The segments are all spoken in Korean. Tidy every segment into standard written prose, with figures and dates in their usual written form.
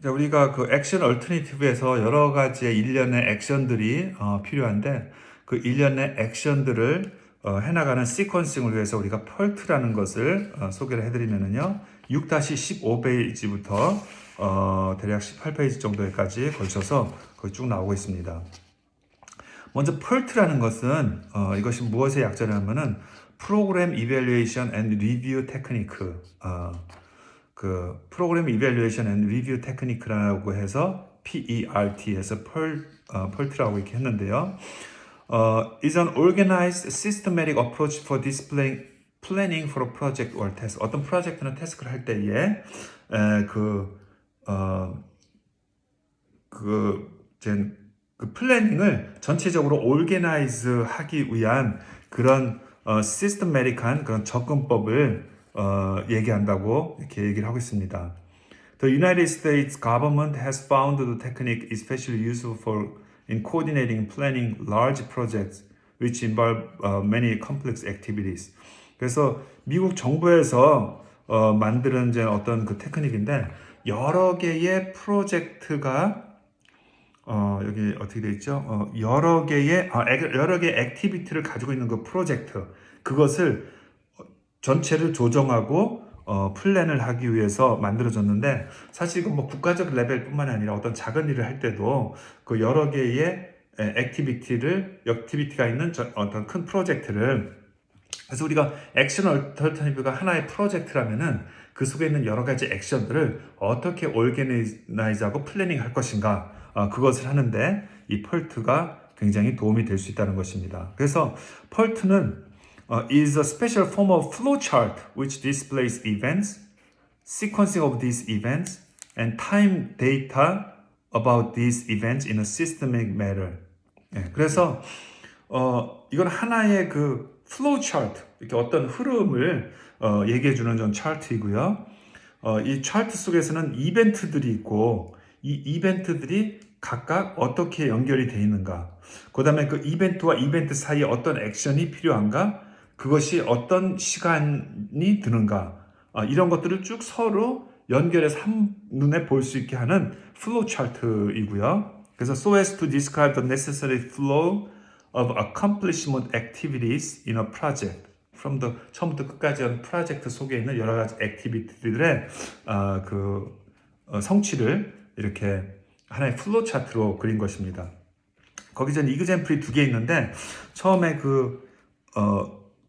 자, 우리가 그 액션 얼터네티브에서 여러 가지의 일련의 액션들이 필요한데 그 일련의 액션들을 해나가는 시퀀싱을 위해서 우리가 펄트라는 것을 소개를 해드리면은요 6-15페이지부터 대략 18페이지 정도까지 걸쳐서 거의 쭉 나오고 있습니다. 먼저 펄트라는 것은 이것이 무엇의 약자냐면은 프로그램 이밸류에이션 앤 리뷰 테크니크 그 프로그램 이밸류에이션 앤 리뷰 테크니크라고 해서 PERT에서 펄트라고 이렇게 했는데요. is an organized systematic approach for displaying planning for a project or task. 어떤 프로젝트나 태스크를 할 때에 그 플래닝을 전체적으로 organize 하기 위한 그런 시스템매틱한 그런 접근법을 얘기한다고 이렇게 얘기를 하고 있습니다. The United States government has found the technique especially useful for in coordinating and planning large projects which involve many complex activities. 그래서 미국 정부에서 만드는 이제 어떤 그 테크닉인데 여러 개의 프로젝트가 여기 어떻게 되어 있죠? 여러 개의 액티비티를 가지고 있는 그 프로젝트 그것을 전체를 조정하고 플랜을 하기 위해서 만들어졌는데 사실 이건 뭐 국가적 레벨뿐만 아니라 어떤 작은 일을 할 때도 그 여러 개의 액티비티가 있는 어떤 큰 프로젝트를 그래서 우리가 액션 얼터너티브가 하나의 프로젝트라면은 그 속에 있는 여러 가지 액션들을 어떻게 오르게나이즈하고 플래닝 할 것인가 그것을 하는데 이 펄트가 굉장히 도움이 될 수 있다는 것입니다. 그래서 펄트는 is a special form of flowchart which displays events, sequencing of these events, and time data about these events in a systematic manner. 그래서 이건 하나의 그 플로우 차트, 이렇게 어떤 흐름을 얘기해 주는 전 차트이고요. 이 차트 속에서는 이벤트들이 있고 이 이벤트들이 각각 어떻게 연결이 되어 있는가, 그 다음에 그 이벤트와 이벤트 사이에 어떤 액션이 필요한가, 그것이 어떤 시간이 드는가, 이런 것들을 쭉 서로 연결해서 한눈에 볼 수 있게 하는 플로우 차트이고요. 그래서 so as to describe the necessary flow of accomplishment activities in a project. from the 처음부터 끝까지 한 프로젝트 속에 있는 여러 가지 액티비티들의 성취를 이렇게 하나의 플로우 차트로 그린 것입니다. 거기 전 이그젬플이 두 개 있는데 처음에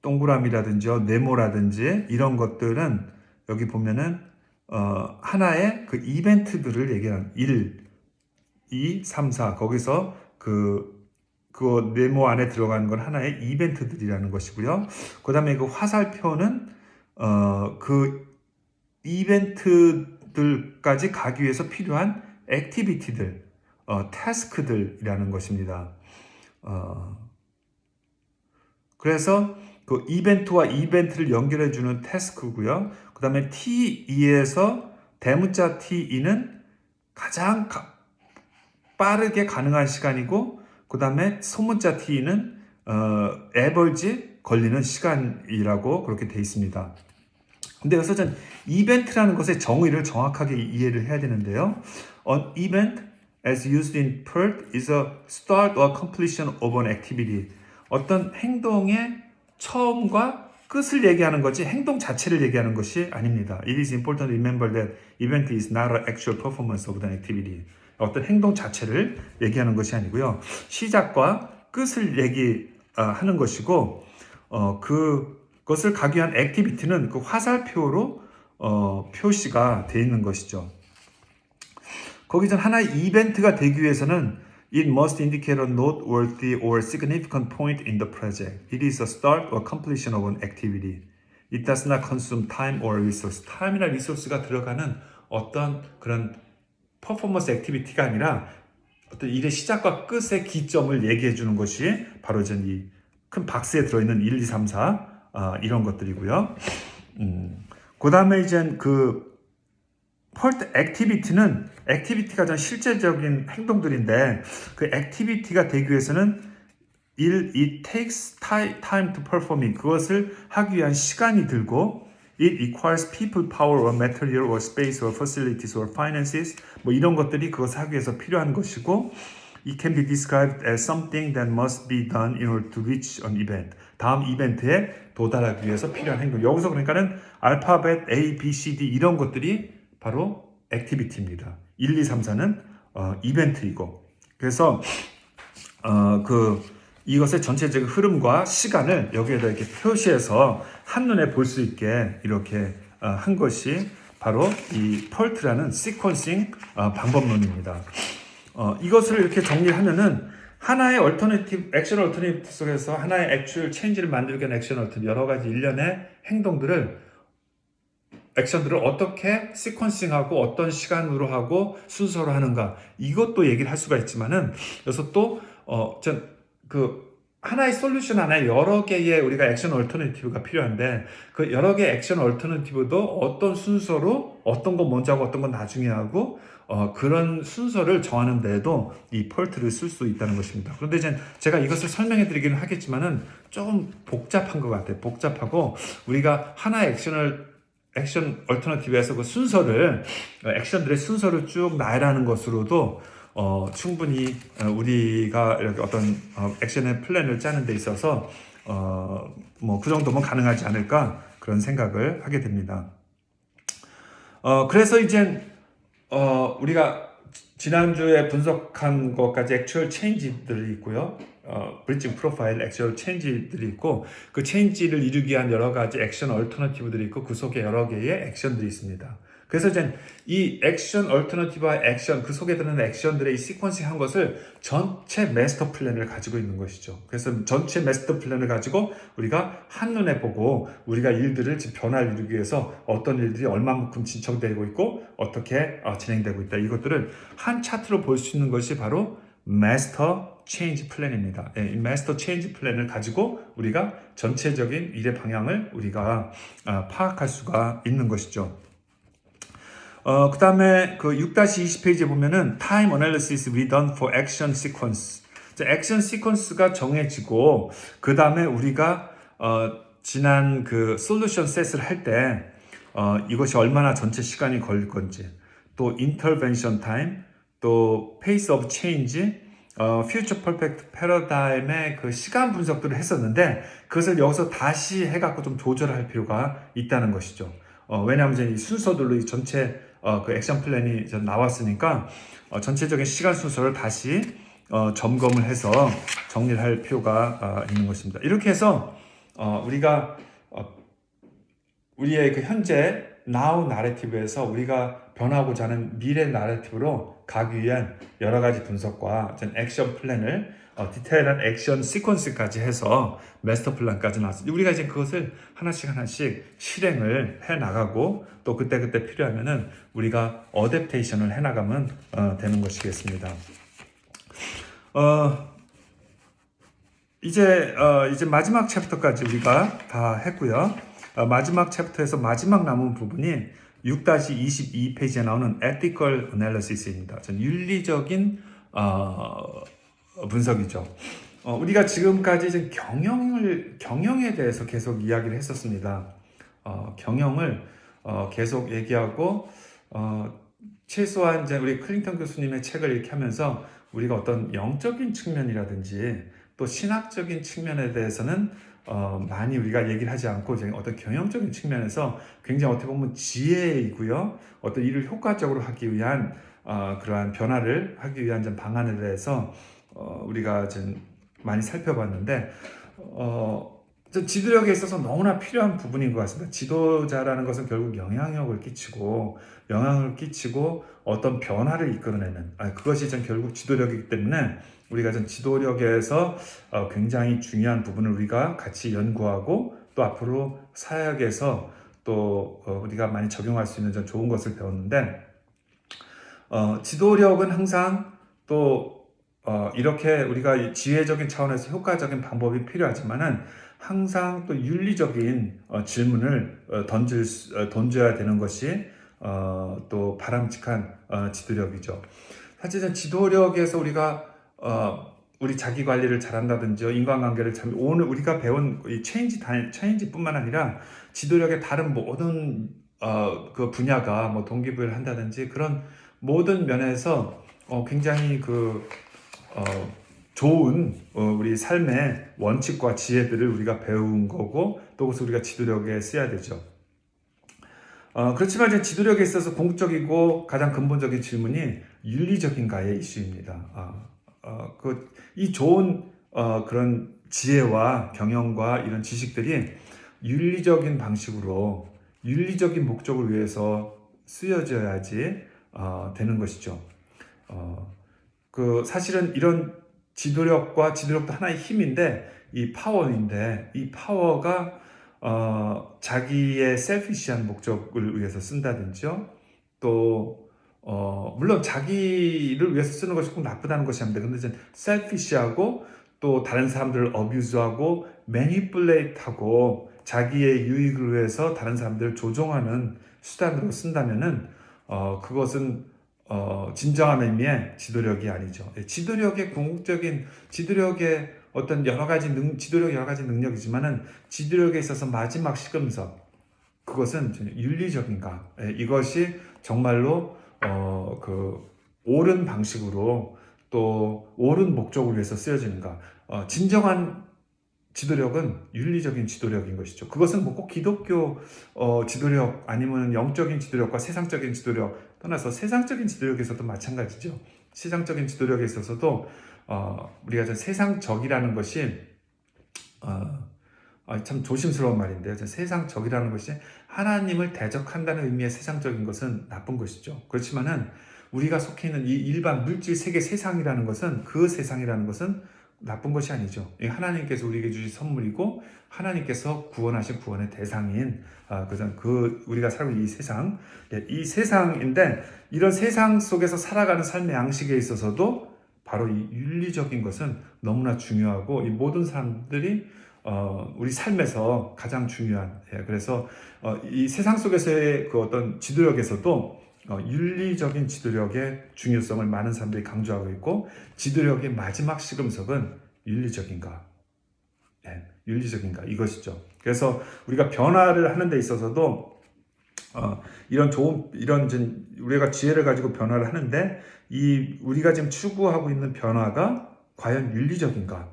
동그라미라든지 네모라든지 이런 것들은 여기 보면은 하나의 그 이벤트들을 얘기하는 1, 2, 3, 4 거기서 그 네모 안에 들어가는 건 하나의 이벤트들이라는 것이고요. 그 다음에 그 화살표는 그 이벤트들까지 가기 위해서 필요한 액티비티들, 태스크들이라는 것입니다. 그래서 그 이벤트와 이벤트를 연결해주는 태스크고요. 그 다음에 T2에서 대문자 T2는 가장 빠르게 가능한 시간이고, 그 다음에 소문자 T는 에버지 걸리는 시간이라고 그렇게 되어 있습니다. 근데 여기서 전 이벤트라는 것의 정의를 정확하게 이해를 해야 되는데요. An event as used in PERT is a start or completion of an activity. 어떤 행동의 처음과 끝을 얘기하는 거지 행동 자체를 얘기하는 것이 아닙니다. It is important to remember that event is not an actual performance of an activity. 어떤 행동 자체를 얘기하는 것이 아니고요. 시작과 끝을 얘기하는 것이고 그것을 가기 위한 액티비티는 그 화살표로 표시가 되어 있는 것이죠. 거기 전 하나의 이벤트가 되기 위해서는 It must indicate a noteworthy or significant point in the project. It is a start or completion of an activity. It does not consume time or resource. 타임이나 리소스가 들어가는 어떤 그런 퍼포먼스 액티비티가 아니라 어떤 일의 시작과 끝의 기점을 얘기해 주는 것이 바로 이 큰 박스에 들어있는 1, 2, 3, 4 이런 것들이고요. 그 다음에 이제 그 펄트 액티비티는 액티비티가 전 실제적인 행동들인데 그 액티비티가 되기 위해서는 it takes time to perform it. 그것을 하기 위한 시간이 들고 It requires people, power, or material, or space, or facilities, or finances. 뭐 이런 것들이 그것을 하기 위해서 필요한 것이고, it can be described as something that must be done in order to reach an event. 다음 이벤트에 도달하기 위해서 필요한 행동. 여기서 그러니까는 알파벳 A, B, C, D 이런 것들이 바로 액티비티입니다. 1, 2, 3, 4는 이벤트이고. 그래서 이것의 전체적인 흐름과 시간을 여기에다 이렇게 표시해서 한눈에 볼 수 있게 이렇게 한 것이 바로 이 펄트라는 시퀀싱 방법론입니다. 이것을 이렇게 정리하면은 하나의 액션 얼터너티브 속에서 하나의 액츄얼 체인지를 만들기 위한 액션 얼터너티브 여러 가지 일련의 액션들을 어떻게 시퀀싱하고 어떤 시간으로 하고 순서로 하는가 이것도 얘기를 할 수가 있지만은 여기서 또 하나의 솔루션 하나에 여러 개의 우리가 액션 얼터너티브가 필요한데 그 여러 개의 액션 얼터너티브도 어떤 순서로 어떤 건 먼저 하고 어떤 건 나중에 하고 그런 순서를 정하는 데에도 이 펄트를 쓸 수 있다는 것입니다. 그런데 이제 제가 이것을 설명해 드리기는 하겠지만은 조금 복잡한 것 같아요. 복잡하고 우리가 하나의 액션 얼터너티브에서 그 순서를 액션들의 순서를 쭉 나열하는 것으로도 충분히 우리가 이렇게 어떤 액션의 플랜을 짜는 데 있어서 뭐 그 정도면 가능하지 않을까 그런 생각을 하게 됩니다. 그래서 이제 우리가 지난주에 분석한 것까지 액츄얼 체인지들이 있고요. 브리징 프로파일 액츄얼 체인지들이 있고 그 체인지를 이루기 위한 여러 가지 액션 얼터너티브들이 있고 그 속에 여러 개의 액션들이 있습니다. 그래서 이제 이 액션 얼터너티브와 액션 그 속에 드는 액션들의 이 시퀀싱 한 것을 전체 마스터 플랜을 가지고 있는 것이죠. 그래서 전체 마스터 플랜을 가지고 우리가 한눈에 보고 우리가 일들을 변화를 이루기 위해서 어떤 일들이 얼마만큼 진척되고 있고 어떻게 진행되고 있다. 이것들을 한 차트로 볼 수 있는 것이 바로 마스터 체인지 플랜입니다. 이 마스터 체인지 플랜을 가지고 우리가 전체적인 일의 방향을 우리가 파악할 수가 있는 것이죠. 그 다음에 그 6-20페이지에 보면은 Time Analysis we done for Action Sequence. 액션 시퀀스가 정해지고 그 다음에 우리가 지난 그 솔루션 셋을 할 때 이것이 얼마나 전체 시간이 걸릴 건지 또 인터벤션 타임 또 페이스 오브 체인지 퓨처 퍼펙트 패러다임의 그 시간 분석들을 했었는데 그것을 여기서 다시 해갖고 좀 조절할 필요가 있다는 것이죠. 왜냐하면 이제 이 순서들로 이 전체 그 액션 플랜이 나왔으니까 전체적인 시간 순서를 다시 점검을 해서 정리를 할 필요가 있는 것입니다. 이렇게 해서 우리가 우리의 그 현재 now 나래티브에서 우리가 변하고자 하는 미래 나래티브로 가기 위한 여러 가지 분석과 액션 플랜을 디테일한 액션 시퀀스까지 해서 마스터 플랜까지 나왔습니다. 우리가 이제 그것을 하나씩 실행을 해 나가고 또 그때 필요하면은 우리가 어댑테이션을 해 나가면 되는 것이겠습니다. 이제 마지막 챕터까지 우리가 다 했고요. 마지막 챕터에서 마지막 남은 부분이 6-22페이지에 나오는 ethical analysis입니다. 윤리적인 분석이죠. 우리가 지금까지 이제 경영에 대해서 계속 이야기를 했었습니다. 경영을 계속 얘기하고 최소한 이제 우리 클린턴 교수님의 책을 이렇게 하면서 우리가 어떤 영적인 측면이라든지 또 신학적인 측면에 대해서는 많이 우리가 얘기를 하지 않고 이제 어떤 경영적인 측면에서 굉장히 어떻게 보면 지혜이고요. 어떤 일을 효과적으로 하기 위한 그러한 변화를 하기 위한 방안에 대해서 우리가 좀 많이 살펴봤는데 지도력에 있어서 너무나 필요한 부분인 것 같습니다. 지도자라는 것은 결국 영향을 끼치고 어떤 변화를 이끌어내는 그것이 결국 지도력이기 때문에 우리가 지도력에서 굉장히 중요한 부분을 우리가 같이 연구하고 또 앞으로 사역에서 또 우리가 많이 적용할 수 있는 좋은 것을 배웠는데 지도력은 항상 또 이렇게 우리가 지혜적인 차원에서 효과적인 방법이 필요하지만은 항상 또 윤리적인 질문을 던져야 되는 것이 또 바람직한 지도력이죠. 사실은 지도력에서 우리가 우리 자기 관리를 잘한다든지 인간관계를 참 오늘 우리가 배운 이 체인지뿐만 아니라 지도력의 다른 모든 그 분야가 뭐 동기부여를 한다든지 그런 모든 면에서 굉장히 어, 좋은 우리 삶의 원칙과 지혜들을 우리가 배운 거고 또 그것을 우리가 지도력에 써야 되죠. 그렇지만 이제 지도력에 있어서 궁극적이고 가장 근본적인 질문이 윤리적인가의 이슈입니다. 이 좋은 그런 지혜와 경영과 이런 지식들이 윤리적인 방식으로 윤리적인 목적을 위해서 쓰여져야지 되는 것이죠. 사실은 이런 지도력도 하나의 힘인데 이 파워인데 이 파워가 자기의 셀피시한 목적을 위해서 쓴다든지요. 또 물론 자기를 위해서 쓰는 것이 꼭 나쁘다는 것이 아닙니다. 근데 이제 셀피시하고 또 다른 사람들을 어뷰즈하고 매니플레이트하고 자기의 유익을 위해서 다른 사람들을 조종하는 수단으로 쓴다면은 그것은 진정한 의미의 지도력이 아니죠. 지도력의 궁극적인 지도력의 어떤 지도력 여러 가지 능력이지만은 지도력에 있어서 마지막 시금석 그것은 윤리적인가? 이것이 정말로 옳은 방식으로 또 옳은 목적을 위해서 쓰여지는가? 진정한 지도력은 윤리적인 지도력인 것이죠. 그것은 뭐 꼭 기독교 지도력 아니면 영적인 지도력과 세상적인 지도력 떠나서 세상적인 지도력에서도 마찬가지죠. 세상적인 지도력에 있어서도 우리가 세상적이라는 것이 참 조심스러운 말인데요. 세상적이라는 것이 하나님을 대적한다는 의미의 세상적인 것은 나쁜 것이죠. 그렇지만은 우리가 속해 있는 이 일반 물질 세계 세상이라는 것은 그 세상이라는 것은 나쁜 것이 아니죠. 하나님께서 우리에게 주신 선물이고 하나님께서 구원하신 구원의 대상인 우리가 살고 있는 이 세상인데 이런 세상 속에서 살아가는 삶의 양식에 있어서도 바로 이 윤리적인 것은 너무나 중요하고 이 모든 사람들이 우리 삶에서 가장 중요한 그래서 이 세상 속에서의 그 어떤 지도력에서도 윤리적인 지도력의 중요성을 많은 사람들이 강조하고 있고 지도력의 마지막 시금석은 윤리적인가 윤리적인가 이것이죠. 그래서 우리가 변화를 하는 데 있어서도 우리가 지혜를 가지고 변화를 하는데 우리가 지금 추구하고 있는 변화가 과연 윤리적인가?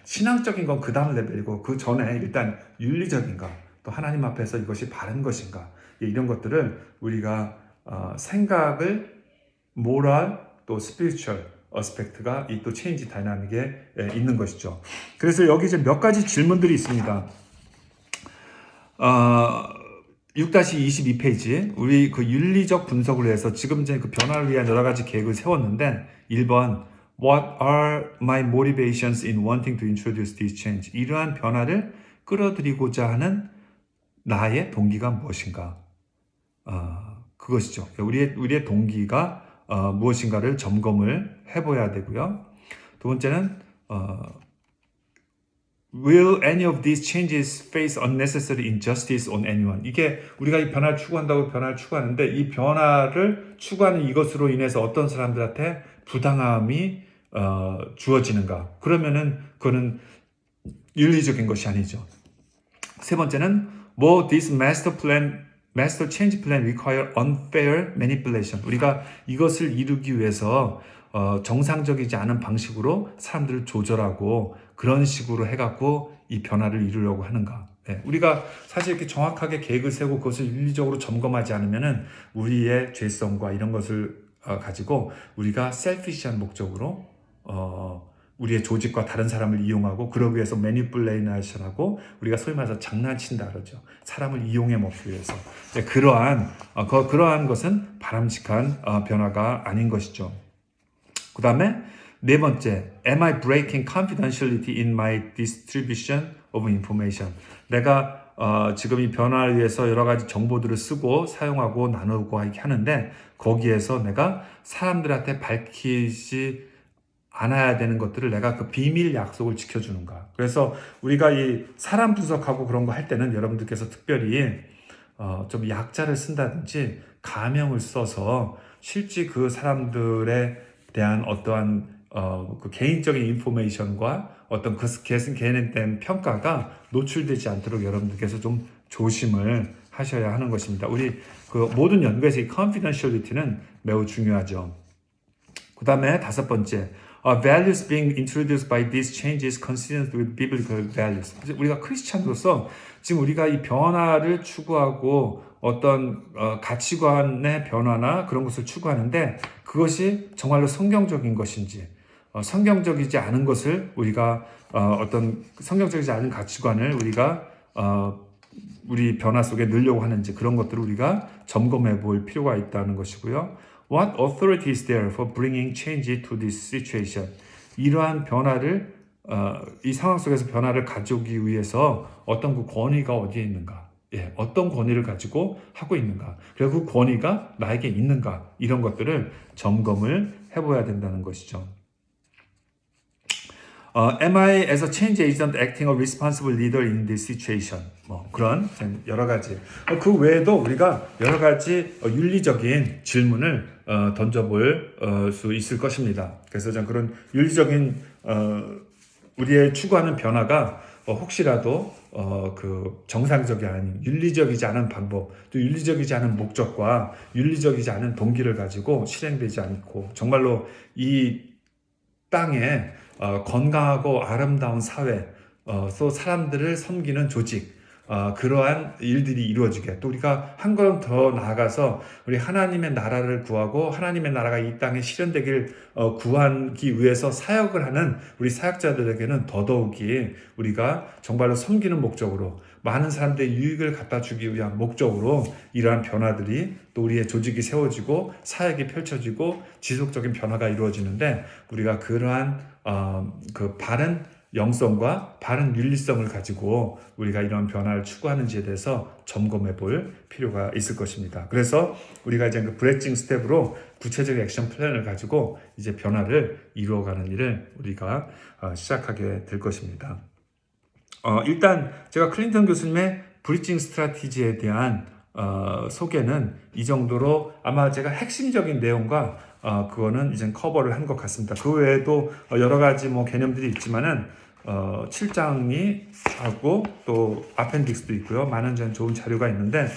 신앙적인 건 그 다음 레벨이고 그 전에 일단 윤리적인가? 또 하나님 앞에서 이것이 바른 것인가? 이런 것들을 우리가 생각을 모랄 또 스피리추얼 어스펙트가 이 또 체인지 다이나믹에 있는 것이죠. 그래서 여기 이제 몇 가지 질문들이 있습니다. 6-22페이지 우리 그 윤리적 분석을 위해서 지금 이제 그 변화를 위한 여러 가지 계획을 세웠는데 1번 What are my motivations in wanting to introduce this change? 이러한 변화를 끌어들이고자 하는 나의 동기가 무엇인가? 그것이죠. 우리의 동기가 무엇인가를 점검을 해봐야 되고요. 두 번째는 Will any of these changes face unnecessary injustice on anyone? 이게 우리가 이 변화를 추구한다고 변화를 추구하는데 이 변화를 추구하는 이것으로 인해서 어떤 사람들한테 부당함이 주어지는가? 그러면은 그거는 윤리적인 것이 아니죠. 세 번째는 Will this master change plan require unfair manipulation? 우리가 이것을 이루기 위해서 정상적이지 않은 방식으로 사람들을 조절하고 그런 식으로 해갖고 이 변화를 이루려고 하는가? 우리가 사실 이렇게 정확하게 계획을 세우고 그것을 윤리적으로 점검하지 않으면은 우리의 죄성과 이런 것을 가지고 우리가 셀피시한 목적으로 우리의 조직과 다른 사람을 이용하고 그러기 위해서 매니플레이션하고 우리가 소위 말해서 장난친다 그러죠. 사람을 이용해 먹기 위해서 그러한 것은 바람직한 변화가 아닌 것이죠. 그 다음에 네 번째, Am I breaking confidentiality in my distribution of information? 내가 지금 이 변화를 위해서 여러 가지 정보들을 쓰고 사용하고 나누고 이렇게 하는데 거기에서 내가 사람들한테 밝히지 않아야 되는 것들을 내가 그 비밀 약속을 지켜주는가. 그래서 우리가 이 사람 분석하고 그런 거 할 때는 여러분들께서 특별히 좀 약자를 쓴다든지 가명을 써서 실제 그 사람들에 대한 어떠한 그 개인적인 인포메이션과 어떤 그 개인된 평가가 노출되지 않도록 여러분들께서 좀 조심을 하셔야 하는 것입니다. 우리 그 모든 연구에서 이 confidentiality는 매우 중요하죠. 그 다음에 다섯 번째, values being introduced by these changes consistent with biblical values. 우리가 크리스찬으로서 지금 우리가 이 변화를 추구하고 어떤 가치관의 변화나 그런 것을 추구하는데 그것이 정말로 성경적인 것인지, 성경적이지 않은 것을 우리가 어떤 성경적이지 않은 가치관을 우리가 우리 변화 속에 넣으려고 하는지 그런 것들을 우리가 점검해 볼 필요가 있다는 것이고요. What authority is there for bringing change to this situation? 이러한 변화를 이 상황 속에서 변화를 가져오기 위해서 어떤 그 권위가 어디에 있는가? 예, 어떤 권위를 가지고 하고 있는가? 그리고 그 권위가 나에게 있는가? 이런 것들을 점검을 해봐야 된다는 것이죠. Am I as a change agent acting a responsible leader in this situation? 뭐 그런 여러 가지. 그 외에도 우리가 여러 가지 윤리적인 질문을 던져볼 수 있을 것입니다. 그래서 전 그런 윤리적인 우리의 추구하는 변화가 혹시라도 그 정상적이 아닌 윤리적이지 않은 방법, 또 윤리적이지 않은 목적과 윤리적이지 않은 동기를 가지고 실행되지 않고 정말로 이 땅에 건강하고 아름다운 사회, 또 사람들을 섬기는 조직, 그러한 일들이 이루어지게 또 우리가 한 걸음 더 나아가서 우리 하나님의 나라를 구하고 하나님의 나라가 이 땅에 실현되길 구하기 위해서 사역을 하는 우리 사역자들에게는 더더욱이 우리가 정말로 섬기는 목적으로 많은 사람들의 유익을 갖다 주기 위한 목적으로 이러한 변화들이 또 우리의 조직이 세워지고 사역이 펼쳐지고 지속적인 변화가 이루어지는데 우리가 그러한 그 바른 영성과 바른 윤리성을 가지고 우리가 이런 변화를 추구하는지에 대해서 점검해 볼 필요가 있을 것입니다. 그래서 우리가 이제 그 브레칭 스텝으로 구체적인 액션 플랜을 가지고 이제 변화를 이루어가는 일을 우리가 시작하게 될 것입니다. 일단 제가 클린턴 교수님의 브리징 스트래티지에 대한 소개는 이 정도로 아마 제가 핵심적인 내용과 그거는 이제 커버를 한 것 같습니다. 그 외에도 여러 가지 뭐 개념들이 있지만은 7장이 하고 또 아펜딕스도 있고요. 많은 좋은 자료가 있는데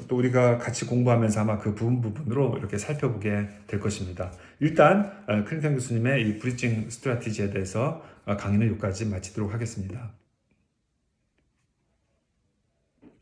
또 우리가 같이 공부하면서 아마 그 부분으로 이렇게 살펴보게 될 것입니다. 일단 클린턴 교수님의 이 브리징 스트래티지에 대해서 강의는 여기까지 마치도록 하겠습니다.